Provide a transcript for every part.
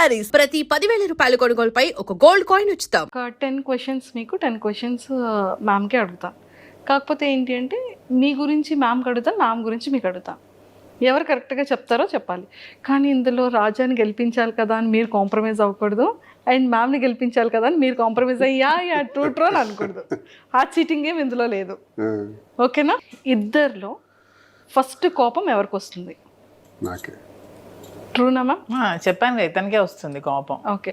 శారీస్ ప్రతి 10,000 రూపాయల కొనుగోలుపై ఒక గోల్డ్ కాయిన్ ఉచితం. ఒక 10 క్వశ్చన్స్ మీకు 10 క్వశ్చన్స్ మ్యామ్కే అడుగుతాను. కాకపోతే ఏంటి అంటే మీ గురించి మ్యామ్కి అడుగుతాను, మ్యామ్ గురించి మీకు అడుగుతాను. ఎవరు కరెక్ట్గా చెప్తారో చెప్పాలి. కానీ ఇందులో రాజాని గెలిపించాలి కదా అని మీరు కాంప్రమైజ్ అవ్వకూడదు, అండ్ మ్యామ్ని గెలిపించాలి కదా అని మీరు కాంప్రమైజ్ అయ్యా ట్రూ అని అనకూడదు. ఆ చీటింగ్ ఏం ఇందులో లేదు, ఓకేనా? ఇద్దరిలో ఫస్ట్ కోపం ఎవరికి వస్తుంది? నాకే. ట్రూనా మ్యామ్? చెప్పాను కదా, ఇతనికే వస్తుంది కోపం. ఓకే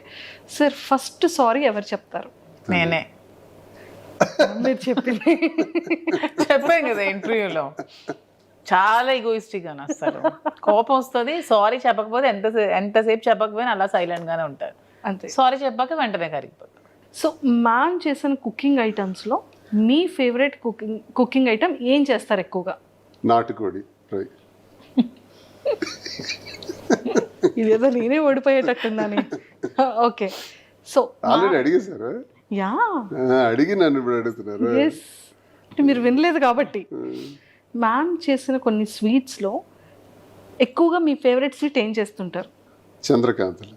సార్, ఫస్ట్ సారీ ఎవరు చెప్తారు? నేనే మీరు చెప్పింది చెప్పాను కదా ఇంటర్వ్యూలో, చాలా ఈగోయిస్టిక్ అని అసలు కోపం వస్తుంది. సారీ చెప్పకపోతే ఎంతసేపు చెప్పకపోయినా అలా సైలెంట్గానే ఉంటారు. అంతే. సారీ చెప్పాక వెంటనే కరిగిపోతారు. సో మ్యామ్ చేసిన కుకింగ్ ఐటమ్స్లో మీ ఫేవరెట్ కుకింగ్ ఐటమ్ ఏం చేస్తారు ఎక్కువగా? నాటుకోడి ఫ్రై. ఇదేదో నేనే ఓడిపోయేటట్టుందని. ఓకే, సో ఆల్రెడీ అడిగేశారు. యా, అడిగి నన్ను ఇప్పుడు అడుగుతున్నారు. ఎస్, అంటే మీరు వినలేదు కాబట్టి. మ్యామ్ చేసిన కొన్ని స్వీట్స్లో ఎక్కువగా మీ ఫేవరెట్ స్వీట్ ఏం చేస్తుంటారు? చంద్రకాంతలు.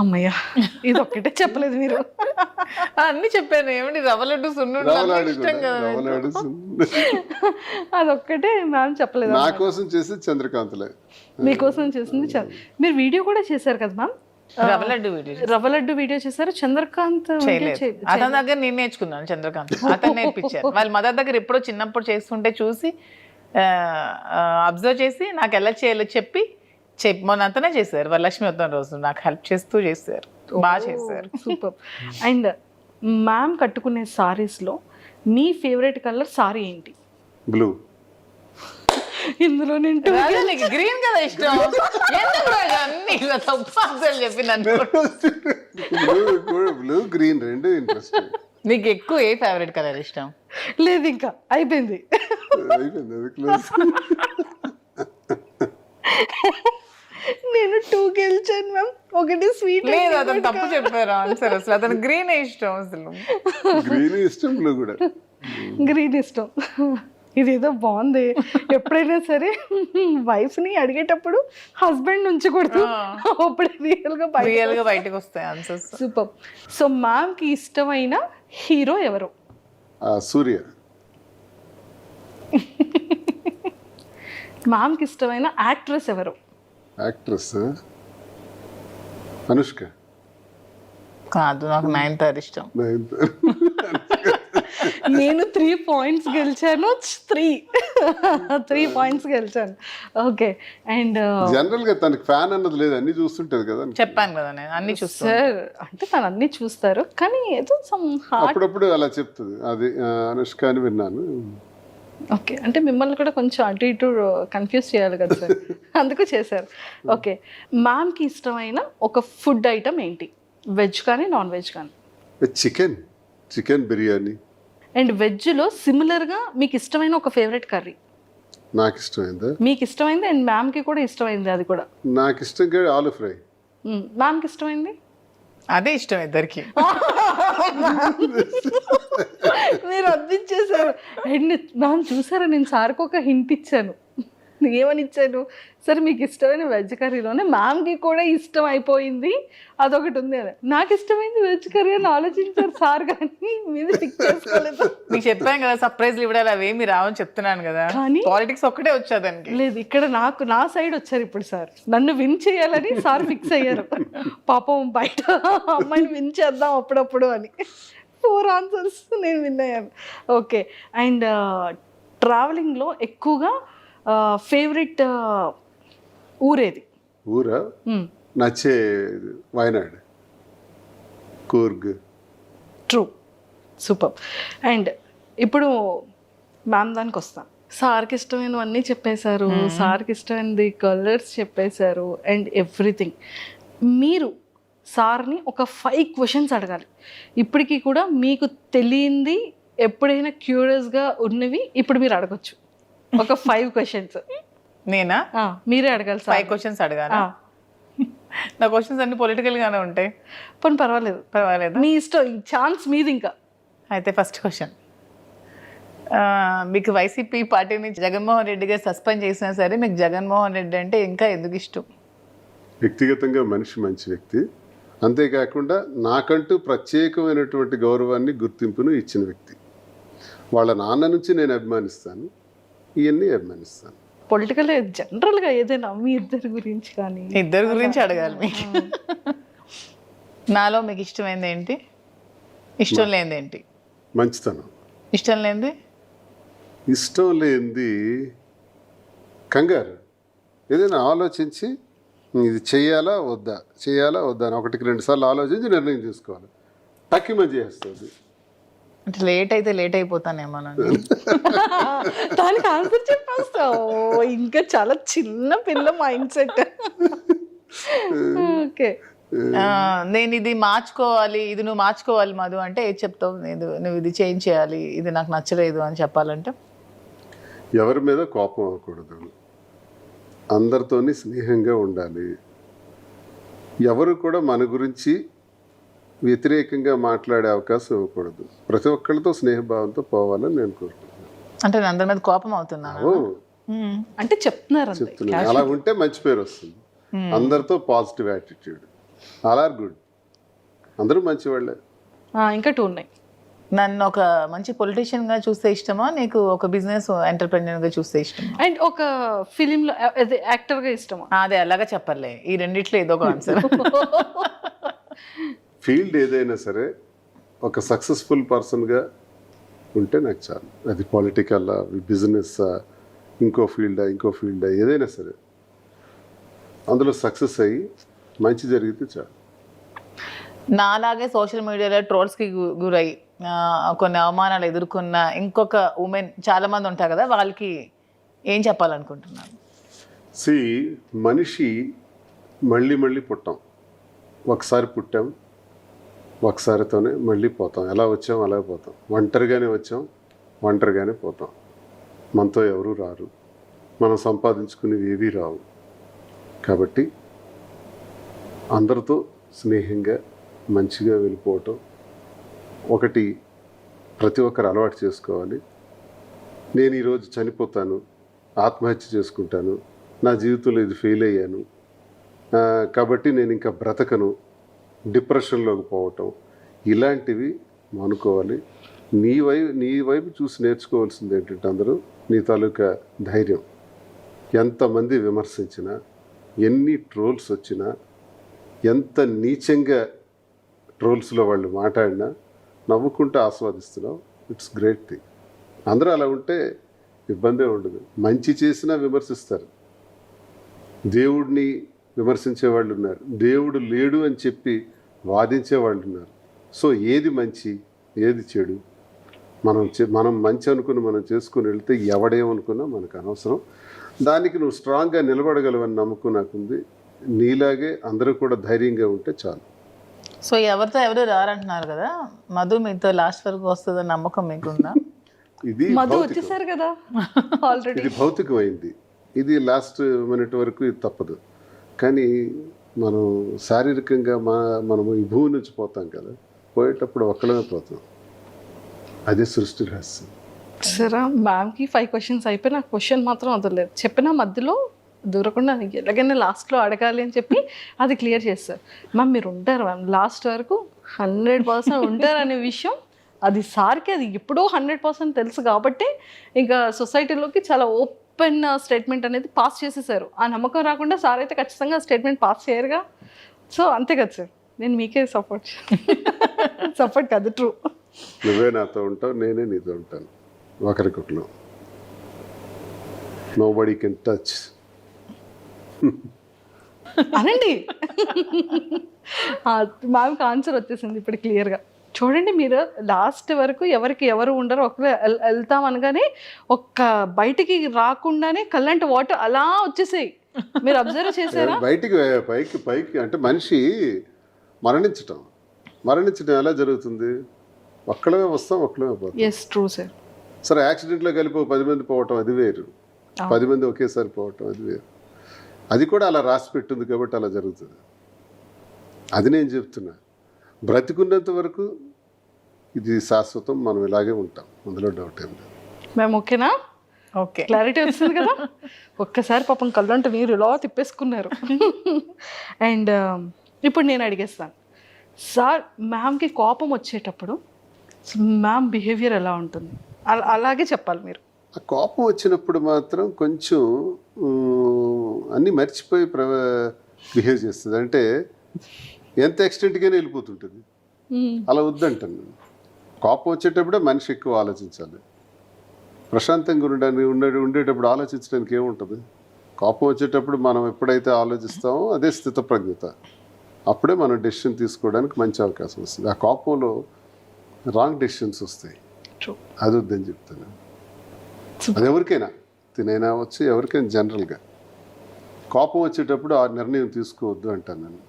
అమ్మయ్య, ఇది ఒక్కటే చెప్పలేదు మీరు. అన్ని చెప్పాను. ఏమిటి రవ్వ లడ్డు, సున్నుండలు రవ్వలాడు ఇష్టం కదా. రవ్వలాడు అదొక్కటే మ్యామ్ చెప్పలేదు. నా కోసం చేసి చంద్రకాంతలే. మీకోసం చేసింది మీరు వీడియో కూడా చేశారు కదా మ్యామ్? రవ్వ లడ్డు వీడియో చేశారు. చంద్రకాంత్ అతని దగ్గర నేను నేర్చుకున్నాను. చంద్రకాంత్ అతను నేర్పించారు. వాళ్ళ మదర్ దగ్గర ఎప్పుడో చిన్నప్పుడు చేస్తుంటే చూసి అబ్జర్వ్ చేసి నాకు ఎలా చేయాలో చెప్పి మొన్న అంతనే చేశారు. వరలక్ష్మి వద్దాం రోజు నాకు హెల్ప్ చేస్తూ చేశారు. బాగా చేశారు. సూపర్. అండ్ మ్యామ్ కట్టుకునే సారీస్లో మీ ఫేవరెట్ కలర్ సారీ ఏంటి? బ్లూ. ఇందులో నేను గ్రీన్ కదా ఇష్టం. అన్ని తప్పు ఆన్సర్లు చెప్పినాను. బ్లూ గ్రీన్ రెండు ఇంట్రెస్ట్. నీకు ఎక్కువ ఏ ఫేవరెట్ కలర్ ఇష్టం? లేదు, ఇంకా అయిపోయింది. నేను 2 గెలిచాను మ్యామ్, ఒకటి స్వీట్. లేదు, అతను తప్పు చెప్పారు ఆన్సర్. అసలు అతను గ్రీన్ ఇష్టం. అసలు గ్రీన్ ఇష్టం, బ్లూ కూడా. గ్రీన్ ఇష్టం. ఇదేదో బాగుంది. ఎప్పుడైనా సరే వైఫ్ని అడిగేటప్పుడు హస్బెండ్ ఉంచకూడదు, అప్పుడు రియల్గా బయటకు వస్తాయి ఆన్సర్స్. సూపర్. సో మ్యామ్కి ఇష్టమైన హీరో ఎవరు? సూర్య. మ్యామ్కి ఇష్టమైన యాక్ట్రెస్ ఎవరు? యాక్ట్రెస్ అనుష్క. కాదు, నాకు 9th ఇష్టం. నేను 3 పాయింట్స్ గెలిచాను. 3 పాయింట్స్ గెలిచాను. ఓకే. అండ్ జనరల్ గా తనకి ఫ్యాన్ అన్నది లేదు, అన్ని చూస్తుంటది కదా. చెప్పాను కదా నేను అన్ని చూస్తాను సార్. అంటే తను అన్ని చూస్తారు, కానీ ఏదో అప్పుడప్పుడు అలా చెప్తుంది. అది అనుష్క అని విన్నాను. ఓకే, అంటే మిమ్మల్ని కూడా కొంచెం అటు ఇటు కన్ఫ్యూజ్ చేయాలి కదా సార్, అందుకు చేశారు. ఓకే, మ్యామ్కి ఇష్టమైన ఒక ఫుడ్ ఐటమ్ ఏంటి? వెజ్ కానీ నాన్ వెజ్ కానీ? చికెన్ బిర్యానీ. అండ్ వెజ్లో సిమిలర్గా మీకు ఇష్టమైన ఒక ఫేవరెట్ కర్రీ? నాకు ఇష్టమైందా? మీకు ఇష్టమైంది అండ్ మ్యామ్కి కూడా ఇష్టమైంది అది కూడా? నాకు ఇష్టంగా ఆలు ఫ్రై. మ్యామ్కి ఇష్టమైంది? అదే ఇష్టం ఇద్దరికి. మీరు అందించేశారు. అండ్ మ్యామ్ చూసారా, నేను సార్కి ఒక హింట్ ఇచ్చాను. ఏమని ఇచ్చాను? సరే మీకు ఇష్టమైన వెజ్ కర్రీలోనే మ్యామ్కి కూడా ఇష్టం అయిపోయింది అదొకటి ఉంది అని. నాకు ఇష్టమైంది వెజ్ కర్రీ అని ఆలోచించారు సార్, కానీ మీద ఫిక్స్ చేసుకోలేదు. మీకు చెప్పాను కదా సర్ప్రైజ్లు ఇవ్వడాలి అవేమి రావని చెప్తున్నాను కదా. కానీ పాలిటిక్స్ ఒక్కటే వచ్చేదానికి లేదు, ఇక్కడ నా సైడ్ వచ్చారు ఇప్పుడు సార్. నన్ను విన్ చేయాలని సార్ ఫిక్స్ అయ్యారు. పాపం బయట అమ్మాయిని విన్ చేద్దాం అప్పుడప్పుడు అని. 4 ఆన్సర్స్ నేను విన్ అయ్యాను. ఓకే. అండ్ ట్రావెలింగ్లో ఎక్కువగా ఫేవరెట్ ఊరేది? ఊరా నచ్చే Wayanad, Coorg. True. Super. And ఇప్పుడు మ్యామ్ దానికి వస్తాం. సార్కి ఇష్టమైనవన్నీ చెప్పేశారు, సార్కి ఇష్టమైనది కలర్స్ చెప్పేశారు అండ్ ఎవ్రీథింగ్. మీరు సార్ని ఒక 5 క్వశ్చన్స్ అడగాలి. ఇప్పటికీ కూడా మీకు తెలియంది ఎప్పుడైనా క్యూరియస్గా ఉన్నవి ఇప్పుడు మీరు అడగచ్చు. ఒక 5 క్వశ్చన్స్. నేనా? మీరే అడగాలి. 5 క్వశ్చన్స్ అడగాలి. నా క్వశ్చన్స్ అన్ని పొలిటికల్ గానే ఉంటాయి. పోనీ పర్వాలేదు, మీ ఇష్టం, ఛాన్స్ మీది. ఇంకా అయితే ఫస్ట్ క్వశ్చన్, మీకు వైసీపీ పార్టీ నుంచి జగన్మోహన్ రెడ్డి గారు సస్పెండ్ చేసినా సరే మీకు జగన్మోహన్ రెడ్డి అంటే ఇంకా ఎందుకు ఇష్టం? వ్యక్తిగతంగా మనిషి మంచి వ్యక్తి, అంతేకాకుండా నాకంటూ ప్రత్యేకమైనటువంటి గౌరవాన్ని గుర్తింపును ఇచ్చిన వ్యక్తి. వాళ్ళ నాన్న నుంచి నేను అభిమానిస్తాను, ఇవన్నీ అభిమానిస్తాను. పొలిటికల్ జనరల్గా ఏదైనా మీ ఇద్దరి గురించి కానీ ఇద్దరు గురించి అడగాలి మీకు. నాలో మీకు ఇష్టమైంది ఏంటి, ఇష్టం లేనిది ఏంటి? మంచితనం. ఇష్టం లేనిది? ఇష్టం లేనిది కంగారు. ఏదైనా ఆలోచించి ఇది చేయాలా వద్దా అని 1-2 సార్లు ఆలోచించి నిర్ణయం తీసుకోవాలి. టక్కిమని చేస్తుంది. అంటే లేట్ అయితే లేట్ అయిపోతానేమోనండి. దానికి ఆన్సర్ చెప్పేస్తావు. ఇంకా చాలా చిన్న పిల్ల మైండ్ సెట్. ఓకే, నేను ఇది మార్చుకోవాలి, ఇది నువ్వు మార్చుకోవాలి మధు అంటే ఏది చెప్తావు? నువ్వు ఇది చేంజ్ చేయాలి, ఇది నాకు నచ్చలేదు అని చెప్పాలంటే? ఎవరి మీద కోపం అవ్వకూడదు, అందరితోని స్నేహంగా ఉండాలి, ఎవరు కూడా మన గురించి వ్యతిరేకంగా మాట్లాడే అవకాశం ఇవ్వకూడదు, ప్రతి ఒక్కరితో స్నేహభావంతో పోవాలని నేను కోరుకుంటున్నాను. అంటే నేను అందరి మీద కోపం అవుతున్నాను అంటే చెప్తున్నారు. అలా ఉంటే మంచి పేరు వస్తుంది. అందరితో positive attitude, all are good, అందరూ మంచి వాళ్ళే. ఇంకా 2 ఉన్నాయి. నన్ను ఒక మంచి పొలిటీషియన్ గా చూస్తే ఇష్టమా, నీకు ఒక బిజినెస్ ఎంటర్ప్రెన్యూర్ గా చూస్తే ఇష్టమా, అండ్ ఒక ఫిలిం లో యాక్టర్ గా ఇష్టమా? అదే అలాగా చెప్పలే, ఈ రెండిట్లో ఏదో ఒక ఆన్సర్. ఫీల్డ్ ఏదైనా సరే ఒక సక్సెస్ఫుల్ పర్సన్గా ఉంటే నాకు చాలు. అది పొలిటికల్, బిజినెస్, ఇంకో ఫీల్డా ఏదైనా సరే అందులో సక్సెస్ అయ్యి మంచి జరిగితే చాలు. నాలాగే సోషల్ మీడియాలో ట్రోల్స్కి గురై కొన్ని అవమానాలు ఎదుర్కొన్న ఇంకొక ఉమెన్ చాలా మంది ఉంటారు కదా, వాళ్ళకి ఏం చెప్పాలనుకుంటున్నాను? మనిషి మళ్ళీ పుట్టాం, ఒకసారి పుట్టాం, ఒకసారితోనే మళ్ళీ పోతాం. ఎలా వచ్చాం అలా పోతాం. ఒంటరిగానే వచ్చాం, ఒంటరిగానే పోతాం. మనతో ఎవరూ రారు, మనం సంపాదించుకునేవి ఏవీ రావు. కాబట్టి అందరితో స్నేహంగా మంచిగా వెళ్ళిపోవటం ఒకటి ప్రతి ఒక్కరు అలవాటు చేసుకోవాలి. నేను ఈరోజు చనిపోతాను, ఆత్మహత్య చేసుకుంటాను, నా జీవితంలో ఇది ఫెయిల్ అయ్యాను కాబట్టి నేను ఇంకా బ్రతకను, డిప్రెషన్లోకి పోవటం, ఇలాంటివి మానుకోవాలి. నీ వైపు చూసి నేర్చుకోవాల్సింది ఏంటంటే అందరూ నీ తాలూకా ధైర్యం. ఎంతమంది విమర్శించినా, ఎన్ని ట్రోల్స్ వచ్చినా, ఎంత నీచంగా ట్రోల్స్లో వాళ్ళు మాట్లాడినా నవ్వుకుంటూ ఆస్వాదిస్తున్నావు. It's great thing. అందరూ అలా ఉంటే ఇబ్బందే ఉండదు. మంచి చేసినా విమర్శిస్తారు. దేవుడిని విమర్శించే వాళ్ళు ఉన్నారు, దేవుడు లేడు అని చెప్పి వాదించే వాళ్ళు ఉన్నారు. సో ఏది మంచి ఏది చెడు మనం మంచి అనుకుని మనం చేసుకుని వెళ్తే ఎవడేమనుకున్నా మనకు అనవసరం. దానికి నువ్వు స్ట్రాంగ్గా నిలబడగలవని నమ్మకం నాకుంది. నీలాగే అందరూ కూడా ధైర్యంగా ఉంటే చాలు. సో ఎవరితో ఎవరు రారంటున్నారు కదా, మధు మీతో లాస్ట్ వరకు వస్తుందని నమ్మకం మీకుందా? ఇది వచ్చేసారు కదా ఆల్రెడీ. ఇది భౌతికమైంది. ఇది లాస్ట్ మినిట్ వరకు ఇది తప్పదు. కానీ మనం శారీరకంగా మనము ఈ భూమి నుంచి పోతాం కదా, పోయేటప్పుడు ఒక్కడమే పోతాం. అదే సృష్టి రహస్యం. సరే, మ్యామ్కి 5 క్వశ్చన్స్ అయిపోయి నాకు క్వశ్చన్ మాత్రం వదలలేదు. చెప్పిన మధ్యలో దూరకుండా నీకు ఎలాగైనా లాస్ట్లో అడగాలి అని చెప్పి అది క్లియర్ చేస్తారు. మ్యామ్ మీరు ఉంటారు మ్యామ్ లాస్ట్ వరకు 100% ఉంటారు అనే విషయం అది సార్కి అది ఎప్పుడో 100% తెలుసు కాబట్టి ఇంకా సొసైటీలోకి చాలా ఓపెన్ స్టేట్మెంట్ అనేది పాస్ చేసేసారు. ఆ నమ్మకం రాకుండా సార్ అయితే ఖచ్చితంగా స్టేట్మెంట్ పాస్ చేయరుగా. సో అంతే కదా సార్, నేను మీకే సపోర్ట్ కాదు, ట్రూ. నువ్వే నాతో ఉంటావు, నేనే నీతో ఉంటాను. ఒకరికొకరు నోబడీ కెన్ టచ్ అనండి. మ్యామ్కి ఆన్సర్ వచ్చేసింది ఇప్పుడు క్లియర్గా. చూడండి, మీరు లాస్ట్ వరకు ఎవరికి ఎవరు ఉండరు, ఒకరు వెళ్తాం అనగానే ఒక్క బయటికి రాకుండానే కళ్ళంటి వాటర్ అలా వచ్చేసాయి. మీరు అబ్జర్వ్ చేశారా? బయటికి పైకి అంటే మనిషి మరణించటం ఎలా జరుగుతుంది? ఒక్కడమే వస్తాం, ఒక్కడమే పోతాం. Yes, true sir. సరే, యాక్సిడెంట్లో కలిపి 10 మంది పోవటం అది వేరు, 10 మంది ఒకేసారి పోవటం అది వేరు. అది కూడా అలా రాసి పెట్టింది కాబట్టి అలా జరుగుతుంది. అది నేను చెప్తున్నా. బ్రతికున్నంత వరకు ఇది శాశ్వతం, మనం ఇలాగే ఉంటాం, అందులో డౌట్ ఏం లేదు. మేము ఓకేనా? ఓకే. క్లారిటీ వచ్చింది కదా. ఒక్కసారి పాపం కళ్ళంట నీరు ఇలా తిప్పేసుకున్నారు. అండ్ ఇప్పుడు నేను అడిగేస్తాను సార్, మ్యామ్కి కోపం వచ్చేటప్పుడు మ్యామ్ బిహేవియర్ ఎలా ఉంటుంది? అలాగే చెప్పాలి మీరు. ఆ కోపం వచ్చినప్పుడు మాత్రం కొంచెం అన్నీ మర్చిపోయి బిహేవ్ చేస్తుంది. అంటే ఎంత ఎక్స్టెంట్గానే వెళ్ళిపోతుంటుంది. అలా వద్దంటాను నేను. కోపం వచ్చేటప్పుడే మనిషి ఎక్కువ ఆలోచించాలి. ప్రశాంతంగా ఉండేటప్పుడు ఆలోచించడానికి ఏముంటుంది? కోపం వచ్చేటప్పుడు మనం ఎప్పుడైతే ఆలోచిస్తామో అదే స్థితప్రజ్ఞత. అప్పుడే మనం డెసిషన్ తీసుకోవడానికి మంచి అవకాశం వస్తుంది. ఆ కోపంలో రాంగ్ డెసిషన్స్ వస్తాయి. అది వద్దని చెప్తాను. అది ఎవరికైనా తినైనా వచ్చి ఎవరికైనా జనరల్గా కోపం వచ్చేటప్పుడు ఆ నిర్ణయం తీసుకోవద్దు అంటాను నేను.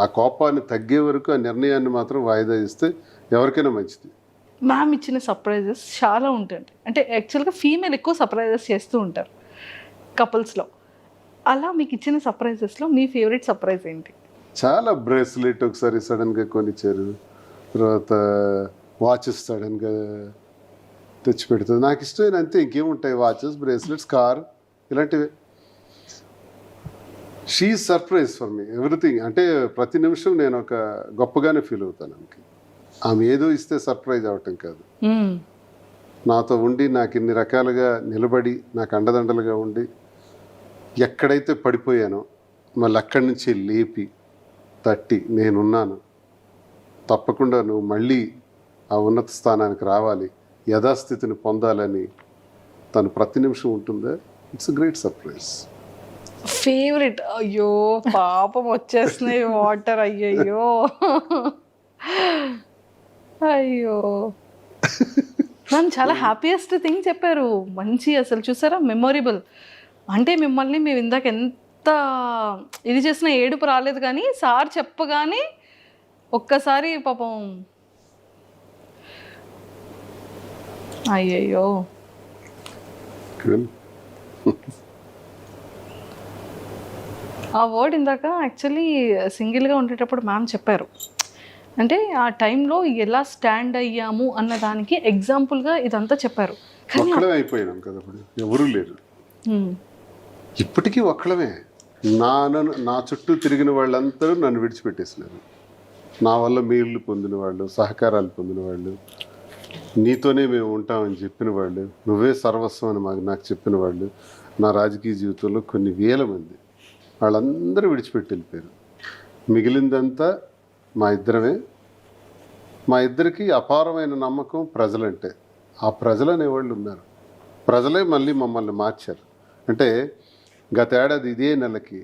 ఆ కోపాన్ని తగ్గే వరకు ఆ నిర్ణయాన్ని మాత్రం వాయిదా ఇస్తే ఎవరికైనా మంచిది. మ్యామ్ ఇచ్చిన సర్ప్రైజెస్ చాలా ఉంటాయి. అంటే యాక్చువల్గా ఫీమేల్ ఎక్కువ సర్ప్రైజెస్ చేస్తూ ఉంటారు కపుల్స్లో. అలా మీకు ఇచ్చిన సర్ప్రైజెస్లో మీ ఫేవరెట్ సర్ప్రైజ్ ఏంటి? చాలా బ్రేస్లెట్ ఒకసారి సడన్గా కొనిచ్చారు, తర్వాత వాచెస్ సడన్గా తెచ్చి పెడుతుంది. నాకు ఇష్టమైన అంతే, ఇంకేముంటాయి? వాచెస్, బ్రేస్లెట్స్, కార్, ఇలాంటివి. She surprise for me everything. అంటే ప్రతి నిమిషం నేను ఒక గొప్పగానే ఫీల్ అవుతాను. ఆమె ఏదో ఇస్తే సర్ప్రైజ్ అవటం కాదు, నాతో ఉండి నాకు ఇన్ని రకాలుగా నిలబడి నాకు అండదండలుగా ఉండి ఎక్కడైతే పడిపోయానో మళ్ళీ అక్కడి నుంచి లేపి తట్టి నేనున్నాను, తప్పకుండా నువ్వు మళ్ళీ ఆ ఉన్నత స్థానానికి రావాలి, యథాస్థితిని పొందాలని తను ప్రతి నిమిషం ఉంటుందా. It's a great surprise. Favourite. అయ్యో పాపం వచ్చేస్తున్నాయి వాటర్. అయ్యయ్యో అయ్యో మ్యామ్ చాలా హ్యాపీయెస్ట్ థింగ్ చెప్పారు. మంచి అసలు చూసారా మెమొరబుల్. అంటే మిమ్మల్ని మేము ఇందాక ఎంత ఇది చేసినా ఏడుపు రాలేదు, కానీ సార్ చెప్పగానే ఒక్కసారి పాపం అయ్యయ్యో. ఆ వర్డ్ ఇందాక యాక్చువల్లీ సింగిల్గా ఉండేటప్పుడు మ్యామ్ చెప్పారు. అంటే ఆ టైంలో ఎలా స్టాండ్ అయ్యాము అన్న దానికి ఎగ్జాంపుల్గా ఇదంతా చెప్పారు. ఒక్కడే అయిపోయినాం కదా, ఇప్పుడు ఎవరూ లేరు. ఇప్పటికీ ఒక్కడమే. నా చుట్టూ తిరిగిన వాళ్ళందరూ నన్ను విడిచిపెట్టేసినారు. నా వల్ల మేలు పొందిన వాళ్ళు, సహకారాలు పొందిన వాళ్ళు, నీతోనే మేము ఉంటామని చెప్పిన వాళ్ళు, నువ్వే సర్వస్వం అని నాకు చెప్పిన వాళ్ళు, నా రాజకీయ జీవితంలో కొన్ని వేల మంది, వాళ్ళందరూ విడిచిపెట్టి వెళ్ళిపోయారు. మిగిలిందంతా మా ఇద్దరమే. మా ఇద్దరికి అపారమైన నమ్మకం ప్రజలంటే. ఆ ప్రజలు అనేవాళ్ళు ఉన్నారు. ప్రజలే మళ్ళీ మమ్మల్ని మార్చారు. అంటే గత ఏడాది ఇదే నెలకి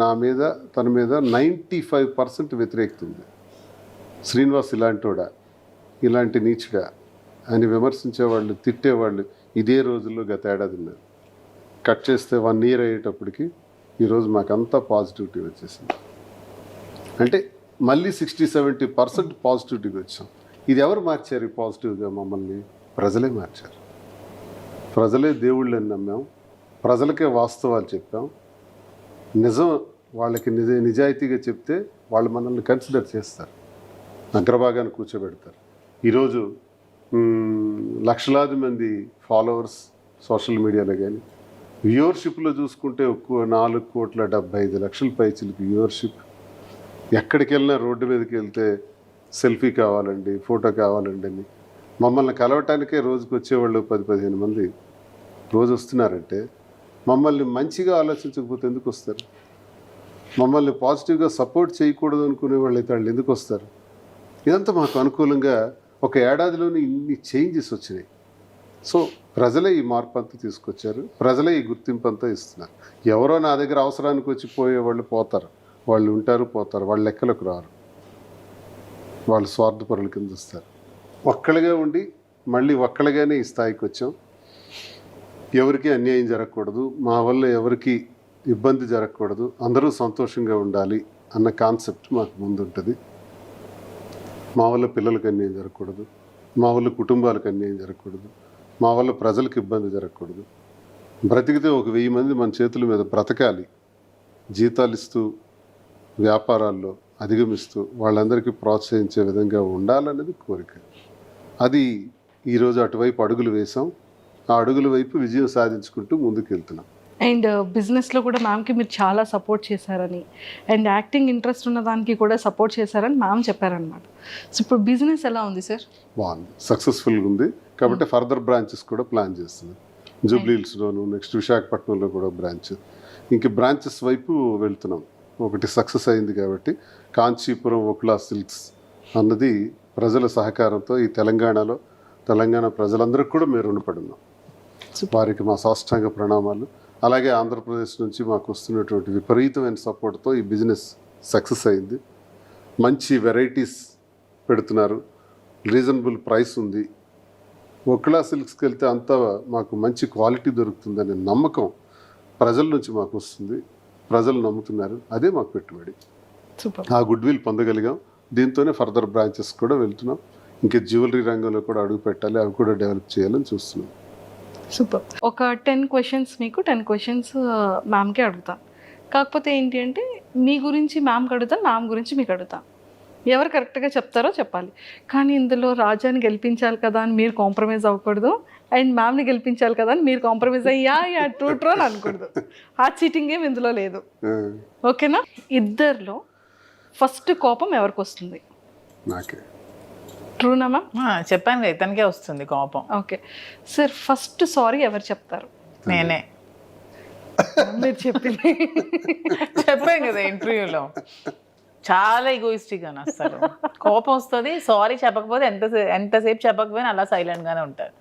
నా మీద తన మీద 95% వ్యతిరేకత ఉంది. శ్రీనివాస్ ఇలాంటోడా, ఇలాంటి నీచుడా అని విమర్శించేవాళ్ళు, తిట్టేవాళ్ళు ఇదే రోజుల్లో గత ఏడాది ఉన్నారు. కట్ చేస్తే 1 year అయ్యేటప్పటికి ఈరోజు మాకంతా పాజిటివిటీ వచ్చేసింది. అంటే మళ్ళీ 60-70% పాజిటివిటీగా వచ్చాం. ఇది ఎవరు మార్చారు ఈ పాజిటివ్గా? మమ్మల్ని ప్రజలే మార్చారు. ప్రజలే దేవుళ్ళని నమ్మాం, ప్రజలకే వాస్తవాలు చెప్పాం. నిజం వాళ్ళకి నిజాయితీగా చెప్తే వాళ్ళు మనల్ని కన్సిడర్ చేస్తారు, అగ్రభాగాన్ని కూర్చోబెడతారు. ఈరోజు లక్షలాది మంది ఫాలోవర్స్ సోషల్ మీడియాలో కానీ, వ్యూవర్షిప్లో చూసుకుంటే 4,75,00,000 పైచిలకి వ్యూవర్షిప్. ఎక్కడికి వెళ్ళినా రోడ్డు మీదకి వెళ్తే సెల్ఫీ కావాలండి, ఫోటో కావాలండి అని మమ్మల్ని కలవటానికే రోజుకి వచ్చేవాళ్ళు 10-15 మంది రోజు వస్తున్నారంటే, మమ్మల్ని మంచిగా ఆలోచించకపోతే ఎందుకు వస్తారు? మమ్మల్ని పాజిటివ్గా సపోర్ట్ చేయకూడదు అనుకునే వాళ్ళు అయితే వాళ్ళు ఎందుకు వస్తారు? ఇదంతా మాకు అనుకూలంగా ఒక ఏడాదిలోనే ఇన్ని చేంజెస్ వచ్చినాయి. సో ప్రజలే ఈ మార్పు అంతా తీసుకొచ్చారు, ప్రజలే ఈ గుర్తింపు అంతా ఇస్తున్నారు. ఎవరో నా దగ్గర అవసరానికి వచ్చి పోయేవాళ్ళు పోతారు, వాళ్ళు ఉంటారు పోతారు, వాళ్ళ లెక్కలకు రారు, వాళ్ళు స్వార్థపరుల కింద వస్తారు. ఒక్కళ్ళగా ఉండి మళ్ళీ ఒక్కళ్ళగానే ఈ స్థాయికి వచ్చాం. ఎవరికి అన్యాయం జరగకూడదు, మా వల్ల ఎవరికి ఇబ్బంది జరగకూడదు, అందరూ సంతోషంగా ఉండాలి అన్న కాన్సెప్ట్ మాకు ముందుంటుంది. మా వల్ల పిల్లలకు అన్యాయం జరగకూడదు, మా వల్ల కుటుంబాలకు అన్యాయం జరగకూడదు, మా వల్ల ప్రజలకు ఇబ్బంది జరగకూడదు. బ్రతికితే 1,000 మంది మన చేతుల మీద బ్రతకాలి, జీతాలు ఇస్తూ వ్యాపారాల్లో అధిగమిస్తూ వాళ్ళందరికీ ప్రోత్సహించే విధంగా ఉండాలనేది కోరిక. అది ఈరోజు అటువైపు అడుగులు వేసాం. ఆ అడుగుల వైపు విజయం సాధించుకుంటూ ముందుకు వెళ్తున్నాం. అండ్ బిజినెస్లో కూడా మ్యామ్కి మీరు చాలా సపోర్ట్ చేశారని అండ్ యాక్టింగ్ ఇంట్రెస్ట్ ఉన్న దానికి కూడా సపోర్ట్ చేశారని మ్యామ్ చెప్పారనమాట. సో ఇప్పుడు బిజినెస్ ఎలా ఉంది సార్? బాగుంది, సక్సెస్ఫుల్గా ఉంది. కాబట్టి ఫర్దర్ బ్రాంచెస్ కూడా ప్లాన్ చేస్తున్నాం. జూబ్లీ హిల్స్లోను, నెక్స్ట్ విశాఖపట్నంలో కూడా బ్రాంచ్, ఇంక బ్రాంచెస్ వైపు వెళ్తున్నాం. ఒకటి సక్సెస్ అయింది కాబట్టి కాంచీపురం ఒక్లా సిల్క్స్ అన్నది ప్రజల సహకారంతో ఈ తెలంగాణ ప్రజలందరికీ కూడా మేము రుణపడి ఉన్నాం. వారికి మా సాష్టాంగ ప్రణామాలు. అలాగే ఆంధ్రప్రదేశ్ నుంచి మాకు వస్తున్నటువంటి విపరీతమైన సపోర్ట్తో ఈ బిజినెస్ సక్సెస్ అయింది. మంచి వెరైటీస్ పెడుతున్నారు, రీజనబుల్ ప్రైస్ ఉంది. ఒక్లా సిల్క్స్కి వెళ్తే అంతా మాకు మంచి క్వాలిటీ దొరుకుతుందనే నమ్మకం ప్రజల నుంచి మాకు వస్తుంది. ప్రజలు నమ్ముతున్నారు, అదే మాకు పెట్టుబడి. సూపర్. ఆ గుడ్ విల్ పొందగలిగాం. దీంతోనే ఫర్దర్ బ్రాంచెస్ కూడా వెళ్తున్నాం. ఇంకా జ్యువెలరీ రంగంలో కూడా అడుగు పెట్టాలి, అవి కూడా డెవలప్ చేయాలని చూస్తున్నాం. సూపర్. ఒక 10 క్వశ్చన్స్ మీకు 10 క్వశ్చన్స్ మ్యామ్కే అడుగుతాను. కాకపోతే ఏంటి అంటే మీ గురించి మ్యామ్కి అడుగుతాను, మ్యామ్ గురించి మీకు అడుగుతాను. ఎవరు కరెక్ట్గా చెప్తారో చెప్పాలి. కానీ ఇందులో రాజాని గెలిపించాలి కదా అని మీరు కాంప్రమైజ్ అవ్వకూడదు, అండ్ మ్యామ్ని గెలిపించాలి కదా అని మీరు కాంప్రమైజ్ అయ్యా ట్రూ అని అనకూడదు. ఆ చీటింగ్ ఏమి ఇందులో లేదు, ఓకేనా? ఇద్దరిలో ఫస్ట్ కోపం ఎవరికి వస్తుంది? నాకే. ట్రూనా మ్యామ్? చెప్పాను కదా, ఇతనికే వస్తుంది కోపం. ఓకే సార్, ఫస్ట్ సారీ ఎవరు చెప్తారు? నేనే మీరు చెప్పింది చెప్పాను కదా ఇంటర్వ్యూలో, చాలా ఈగోయిస్టిక్ అని అసలు కోపం వస్తుంది. సారీ చెప్పకపోతే ఎంతసేపు చెప్పకపోయినా అలా సైలెంట్గానే ఉంటారు.